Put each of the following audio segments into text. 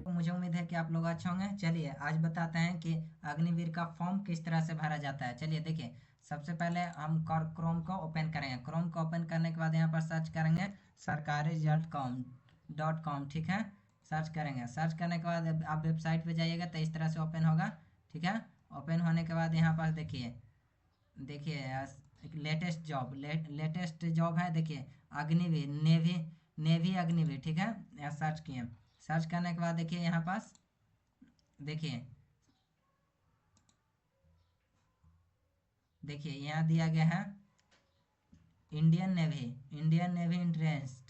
मुझे उम्मीद है कि आप लोग अच्छे होंगे। चलिए आज बताते हैं कि अग्निवीर का फॉर्म किस तरह से भरा जाता है। चलिए देखिए, सबसे पहले हम क्रोम को ओपन करेंगे। क्रोम को ओपन करने के बाद यहाँ पर सर्च करेंगे सरकारी.com, ठीक है। सर्च करेंगे, सर्च करने के बाद आप वेबसाइट पे जाइएगा तो इस तरह से ओपन होगा, ठीक है। ओपन होने के बाद यहाँ पर देखिए, लेटेस्ट जॉब, लेटेस्ट जॉब है, देखिए अग्निवीर, नेवी, नेवी अग्निवीर, ठीक है। यहाँ सर्च किए, सर्च करने के बाद देखिए यहाँ पास देखिए, देखिए यहाँ दिया गया है Indian Navy, Indian Navy entrance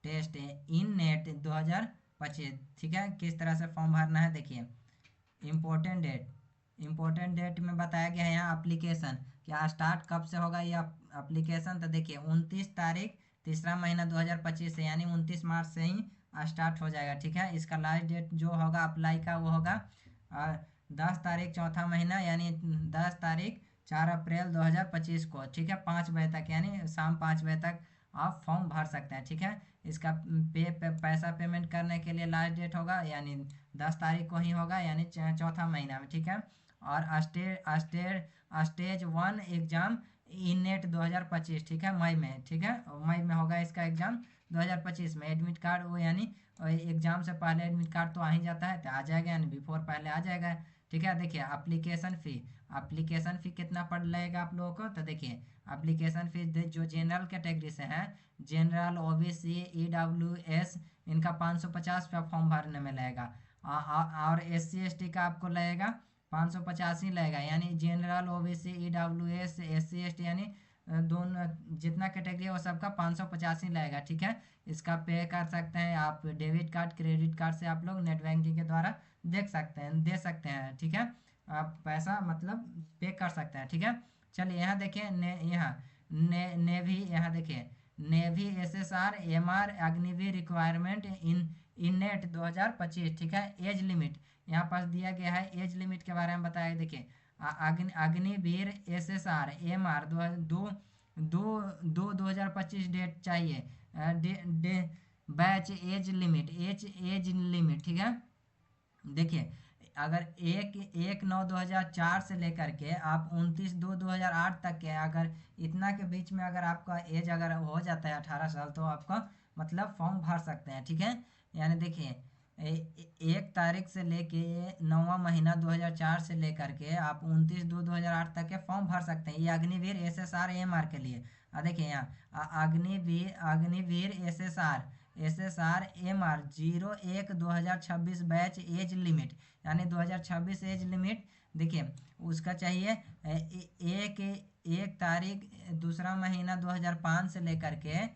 test in net 2025, ठीक है। किस तरह से फॉर्म भरना है देखिए। इम्पोर्टेंट डेट, इम्पोर्टेंट डेट में बताया गया है यहाँ एप्लीकेशन, क्या स्टार्ट कब से होगा ये एप्लीकेशन। तो देखिए 29 तारीख तीसरा महीना 2025 से, यानी 29 मार्च से ही स्टार्ट हो जाएगा, ठीक है। इसका लास्ट डेट जो होगा अप्लाई का वो होगा 10 तारीख चौथा महीना, यानी 10 तारीख 4 अप्रैल 2025 को, ठीक है। 5 बजे तक, यानी शाम 5 बजे तक आप फॉर्म भर सकते हैं, ठीक है। इसका पैसा पेमेंट करने के लिए लास्ट डेट होगा यानी 10 तारीख को ही होगा, यानी चौथा महीना में, ठीक है। और स्टेज 1 एग्जाम इन नेट 2025, ठीक है, मई में, ठीक है। मई में होगा इसका एग्जाम 2025 में। एडमिट कार्ड वो यानी एग्जाम से पहले एडमिट कार्ड तो आ ही जाता है, तो आ जाएगा, यानी बिफोर पहले आ जाएगा, ठीक है। देखिए एप्लीकेशन फ़ी, एप्लीकेशन फ़ी कितना पड़ लगेगा आप लोगों को। तो देखिए एप्लीकेशन फ़ी जो जनरल कैटेगरी से है, जनरल, ओबीसी, ईडब्ल्यूएस, इनका 550 रुपया फॉर्म भरने में लगेगा। और एससी एसटी का आपको लगेगा 550 ही लगेगा, यानी general, OBC, EWS, SC ST, यानी दोनों जितना कैटेगरी है वो सबका 550 ही लगेगा, ठीक है। इसका पे कर सकते हैं आप डेबिट कार्ड, क्रेडिट कार्ड से आप लोग नेट बैंकिंग के द्वारा देख सकते हैं, दे सकते हैं, ठीक है। आप पैसा मतलब पे कर सकते हैं, ठीक है। चलिए यहाँ देखिए नेवी, यहाँ देखिए navy SSR MR Agniveer requirement in net 2025, ठीक है। एज लिमिट यहाँ पास दिया गया है, एज लिमिट के बारे में बताया। देखिए अग्निवीर एसएसआर एमआर दो दो दो 2025 डेट चाहिए। Batch age limit, age limit, ठीक है। देखिए अगर 1/9/2004 से लेकर के आप 29/2/2008 तक के, अगर इतना के बीच में अगर आपका एज अगर हो जाता है 18 साल, तो आपका मतलब फॉर्म भर सकते हैं, ठीक है। यानी देखिए 1 तारीख से लेके 9वां महीना 2004 से लेकर के आप 29/2/2008 तक के फॉर्म भर सकते हैं। ये अग्निवीर एसएसआर एएमआर के लिए। देखिए यहाँ Agniveer SSR MR 01/2026 batch age limit, यानी 2026 एज लिमिट। देखिए उसका चाहिए एक 1 तारीख दूसरा महीना 2005 से लेकर के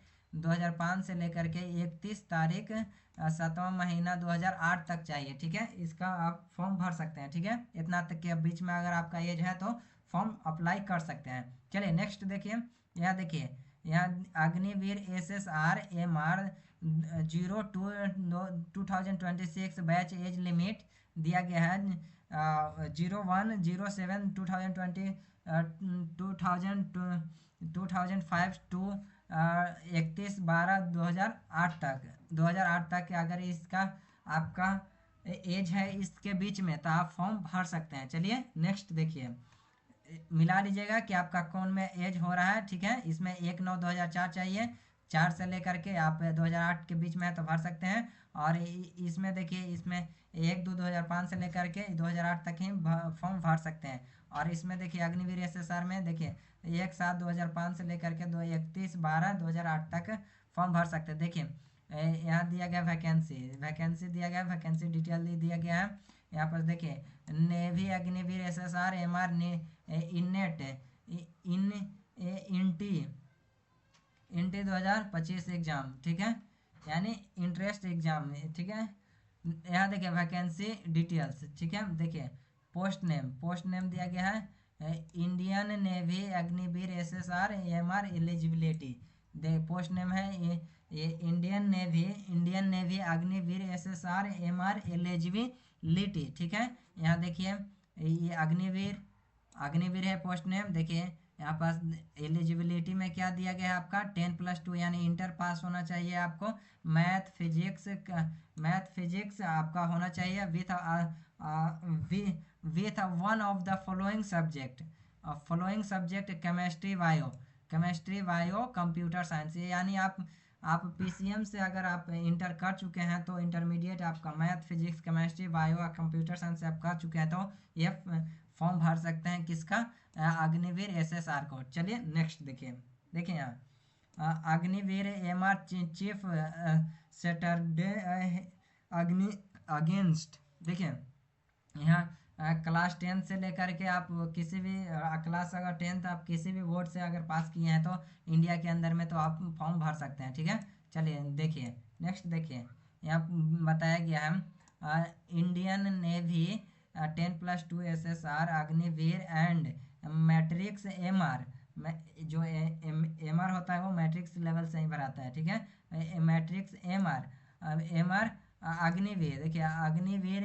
31 तारीख 7वां महीना 2008 तक चाहिए, ठीक है। इसका आप फॉर्म भर सकते हैं, ठीक है। इतना तक के बीच में अगर आपका एज है तो फॉर्म अप्लाई कर सकते हैं। चलिए नेक्स्ट देखिए, यहाँ देखिए यहाँ Agniveer SSR MR 02/2026 batch age limit दिया गया है 01/07/2020 2005 टू 31/12/2008 तक के अगर इसका आपका एज है इसके बीच में, तो आप फॉर्म भर सकते हैं। चलिए नेक्स्ट देखिए, मिला लीजिएगा कि आपका कौन में एज हो रहा है, ठीक है। इसमें 1/9/2004 चाहिए, 4 से लेकर के आप 2008 के बीच में है तो भर सकते हैं। और इसमें देखिए इसमें 1/2/2005 से लेकर के 2008 तक ही फॉर्म भर सकते हैं। और इसमें देखिए अग्निवीर एसएसआर में देखिए 1/7/2005 से लेकर के 31/12/2008 तक फॉर्म भर सकते हैं। देखिए यहाँ दिया गया वैकेंसी, वैकेंसी दिया गया, वैकेंसी डिटेल दिया गया है यहाँ पर। देखिए नेवी अग्निवीर एसएसआर एमआर इननेट इन इंटी इंटी 2025 एग्जाम, ठीक है, यानी इंटरेस्ट एग्जाम, ठीक है। यहाँ देखिए वैकेंसी डिटेल्स, ठीक है। देखिए पोस्ट नेम, पोस्ट नेम दिया गया है Indian Navy Agniveer SSR MR eligibility. The post name है ये Indian Navy Agniveer SSR MR eligibility, ठीक है। यहाँ देखिए ये अग्निवीर, अग्निवीर है पोस्ट नेम। देखिए यहाँ पास एलिजिबिलिटी में क्या दिया गया है आपका 10+2 यानी इंटर पास होना चाहिए आपको। मैथ फिजिक्स आपका होना चाहिए with one of the following subject chemistry bio computer science. यानी आप पीसीएम से अगर आप इंटर कर चुके हैं तो इंटरमीडिएट आपका मैथ फिजिक्स केमिस्ट्री बायो और कंप्यूटर साइंस से आप कर चुके हैं तो ये फॉर्म भर सकते हैं किसका, अग्निवीर एसएसआर को। चलिए नेक्स्ट देखिए, देखिए यहाँ अग्निवीर एमआर चीफ सैटरडे अग्नि अगेंस्ट। देखिए यहाँ क्लास 10 से लेकर के आप किसी भी क्लास अगर 10th आप किसी भी बोर्ड से अगर पास किए हैं तो इंडिया के अंदर में तो आप फॉर्म भर सकते हैं, ठीक है। चलिए देखिए नेक्स्ट देखिए, यहाँ बताया गया है Indian navy 10+2 SSR Agniveer and matrix MR. जो एमआर होता है वो मैट्रिक्स लेवल से ही भराता है, ठीक है। Matrix MR Agniveer. देखिए अग्निवीर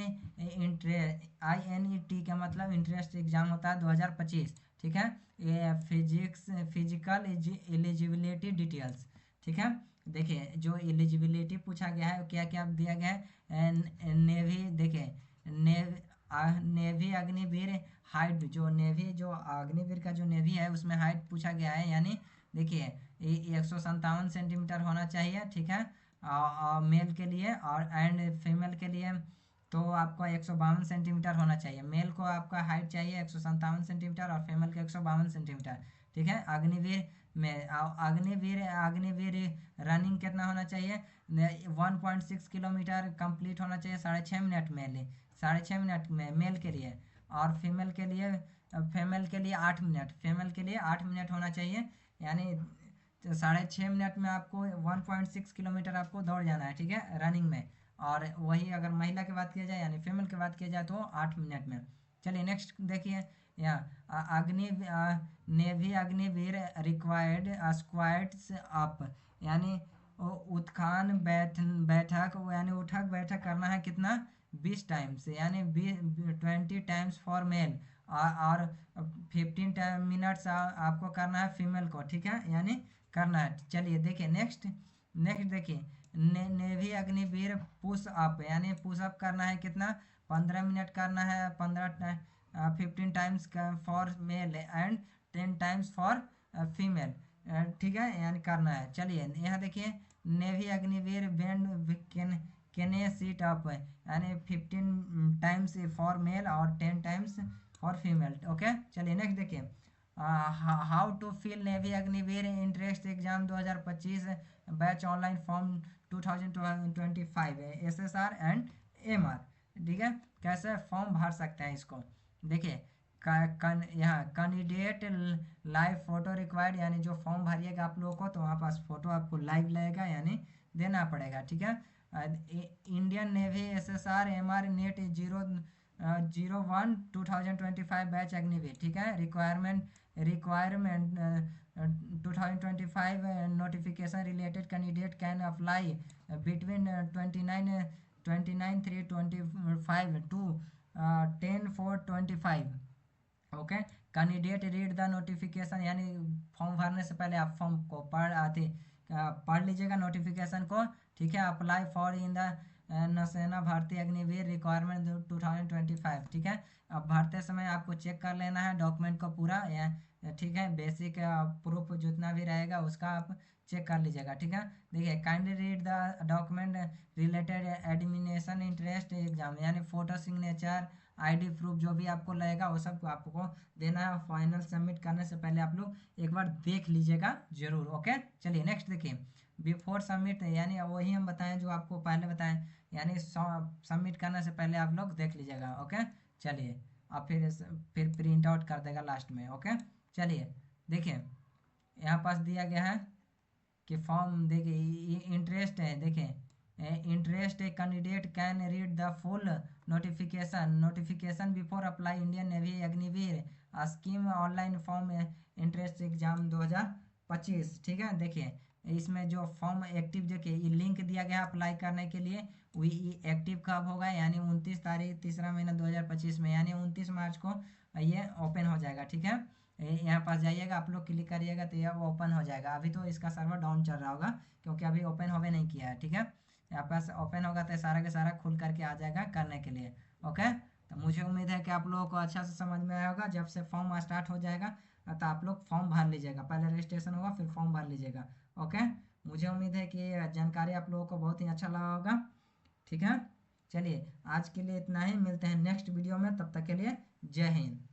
INET का मतलब इंट्रेंस एग्जाम होता है 2025, ठीक है। ये फिजिकल एलिजिबिलिटी डिटेल्स, ठीक है। देखिए जो एलिजिबिलिटी पूछा गया है क्या क्या दिया गया है, नेवी। देखिए नेवी अग्निवीर हाइट, जो नेवी जो अग्निवीर का जो नेवी है उसमें हाइट पूछा गया है, यानी देखिए 157 सेंटीमीटर होना चाहिए, ठीक है। मेल के लिए और एंड फीमेल के लिए तो आपका 152 सेंटीमीटर होना चाहिए। मेल को आपका हाइट चाहिए 157 सेंटीमीटर और फीमेल को 152 सेंटीमीटर, ठीक है। अग्निवीर में अग्निवीर रनिंग कितना होना चाहिए, 1.6 किलोमीटर कंप्लीट होना चाहिए 6.5 मिनट में, 6.5 मिनट में मेल के लिए। और फीमेल के लिए 8 मिनट, फीमेल के लिए 8 मिनट होना चाहिए, यानी 6.5 मिनट में आपको 1.6 किलोमीटर आपको दौड़ जाना है, ठीक है, रनिंग में। और वही अगर महिला की बात किया जाए यानी फीमेल की बात किया जाए तो 8 मिनट में। चलिए नेक्स्ट देखिए, यहाँ Navy Agniveer required squats up, यानी उत्थान बैठक यानी उठक बैठक करना है कितना, 20 टाइम्स, यानी 20 टाइम्स फॉर मेल और 15 मिनट्स आपको करना है फीमेल को, ठीक है, यानी करना है। चलिए देखिए नेक्स्ट देखिए नेवी अग्निवीर पुश अप, यानी पुश अप करना है कितना, 15 मिनट करना है, 15 times for male and 10 times for female, ठीक है, यानी करना है। चलिए यहाँ देखिए Navy Agniveer bend knee sit up, यानी 15 टाइम्स फॉर मेल और 10 टाइम्स फॉर फीमेल, ओके। चलिए नेक्स्ट देखिए how to fill Navy Agniveer entrance exam 2025 batch online form 2025 SSR and MR, ठीक है। कैसे फॉर्म भर सकते हैं इसको, देखिए यहाँ कैंडिडेट लाइव फोटो रिक्वायर्ड, यानी जो फॉर्म भरिएगा आप लोगों को तो वहाँ पास फोटो आपको लाइव लगेगा यानी देना पड़ेगा, ठीक है। Indian Navy SSR MR net 01 2025 batch Agniveer, ठीक है। Requirement 2025 notification related candidate can apply between 29/3/25 to 10/4/25, ओके। कैंडिडेट रीड द नोटिफिकेशन, यानी फॉर्म भरने से पहले आप फॉर्म को पढ़ लीजिएगा नोटिफिकेशन को, ठीक है। अप्लाई फॉर इन द नौसेना भारतीय अग्निवीर रिक्वायरमेंट 2025, ठीक है। अब भरते समय आपको चेक कर लेना है डॉक्यूमेंट को पूरा, ठीक है, बेसिक प्रूफ जितना भी रहेगा उसका आप चेक कर लीजिएगा, ठीक है। देखिए kindly read the document related admiration interest exam, यानी फोटो सिग्नेचर ID प्रूफ जो भी आपको लगेगा वो सब आपको देना है। फाइनल सबमिट करने से पहले आप लोग एक बार देख लीजिएगा जरूर, ओके। चलिए नेक्स्ट देखिए बिफोर सबमिट, यानी वही हम बताएं जो आपको पहले बताएं, यानी सबमिट करने से पहले आप लोग देख लीजिएगा, ओके। चलिए आप फिर प्रिंट आउट कर देगा लास्ट में, ओके। चलिए देखिए यहाँ पास दिया गया है कि फॉर्म देखिए इंटरेस्ट है, देखिए interest a candidate can read the full notification before apply Indian Navy Agniveer scheme online firm interest exam 2025, ठीक है। देखिए इसमें जो फॉर्म एक्टिव देखिए ये लिंक दिया गया अप्लाई करने के लिए, वही एक्टिव कब होगा, यानी 29 तारीख 3रा महीना 2025 में, यानी 29 मार्च को ये ओपन हो जाएगा, ठीक है। यहाँ पास जाइएगा, आप लोग क्लिक करिएगा तो यह ओपन हो जाएगा। अभी तो इसका सर्वर डाउन चल रहा होगा क्योंकि अभी ओपन होवे नहीं किया है, ठीक है। यहाँ पास ओपन होगा तो सारा के सारा खुल करके आ जाएगा करने के लिए। ओके, तो मुझे उम्मीद है कि आप लोगों को अच्छा से समझ में आया होगा। जब से फॉर्म स्टार्ट हो जाएगा तो आप लोग फॉर्म भर लीजिएगा, पहले रजिस्ट्रेशन होगा फिर फॉर्म भर लीजिएगा। ओके, मुझे उम्मीद है कि ये जानकारी आप लोगों को बहुत ही अच्छा लगा होगा, ठीक है। चलिए आज के लिए इतना ही, मिलते हैं नेक्स्ट वीडियो में, तब तक के लिए जय हिंद।